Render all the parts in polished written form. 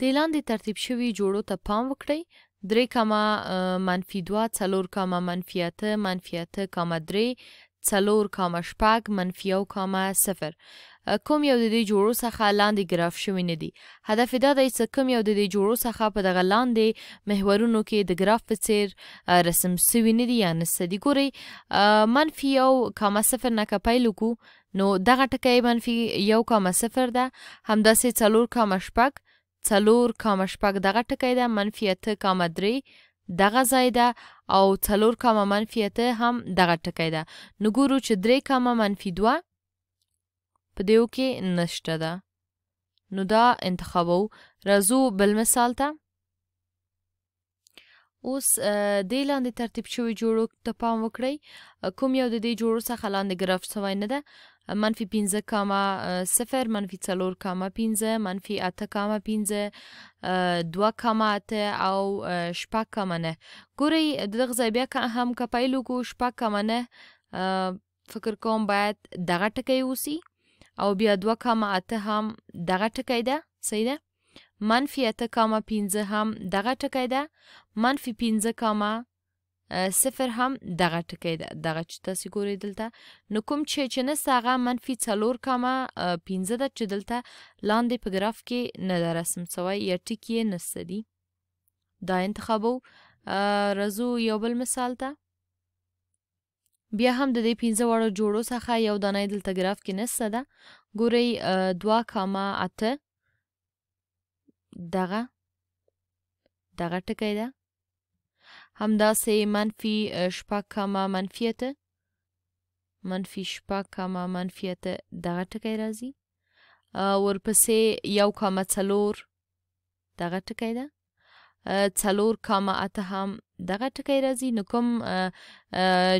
د لاندې ترتیب شوي جوړو ته پام وکړئ. 3 کاما منفي 2 4 کاما منفي 8 منفي 8 کاما 3 4 کاما شپږ منفي 1 کاما 0. کوم یو د دې جوړو څخه لاندې ګراف شوي نه دي. هدف دا دی چې کوم یو د دې جوړو څخه په دغه لاندې محورونو کې د ګراف په څیر رسم سوي نه دي یا نسته دي. ګورئ منفي 1 کاما 0 نه که پیل وکړو نو دغه ټکی منفي 1 کاما 0 ده. همداسې 4 کاما شپږ 4 کاما شپږ دغه ټکی ده. منفي 8 کاما 3 دغه ځای ده او 4 کاما منفي 8 هم دغه ټکی ده. نو ګورو چې 3 کاما منفي 2 په دیو کې نشته ده. نو دا انتخابو. راځو بل مثال ته. اوس دې لاندې ترتیب شوي جوړو ته پام وکړئ. کوم یو د دې جوړو څخه لاندې ګراف سوی نه ده. منفي 15 کاما 0 منفي 4 کاما 15 منفي 8 کاما 15 2 کاما 8 او شپږ کاما 9. ګورئ دغه ځای بیا هم که پیل وکړو شپږ کاما 9 فکر کوم باید دغه ټکی اوسي او بیا 2 کاما 8 هم دغه ټکی ده. صحیح ده. منفي 8 کاما 15 هم دغه ټکی ده. منفي 15 کاما 0 هم دغه ټکی ده. دغه چې تاسې ګورئ دلته. نو کوم چې نسته هغه منفي 4 کاما 15 ده چې دلته لاندې په ګراف کې نه ده رسم سوی یا ټکي یې نسته دي. دا انتخابو. راځو یو بل مثال ته. بیا هم د دې 15 واړو جوړو څخه یو دانه دلته ګراف کې نسته ده. ګورئ 2 کاما 8 دغه ټکی ده. همداسې منفي 6 کاما منفي 8 منفي 6 کاما منفي 8 دغه ټکی راځي. ورپسې 1 کاما 4 دغه ټکی ده. 4 کاما 8 هم دغه ټکی راځي. نو کوم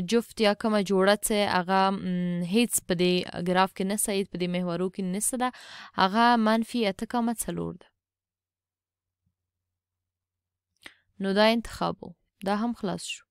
جفت یا کومه جوړه چې هغه هیڅ په دې ګراف کې نسته، هیڅ په دې محورو کې نسته ده، هغه منفي 8 کاما 4 ده. نو دا انتخاب و. دا هم خلاص شو.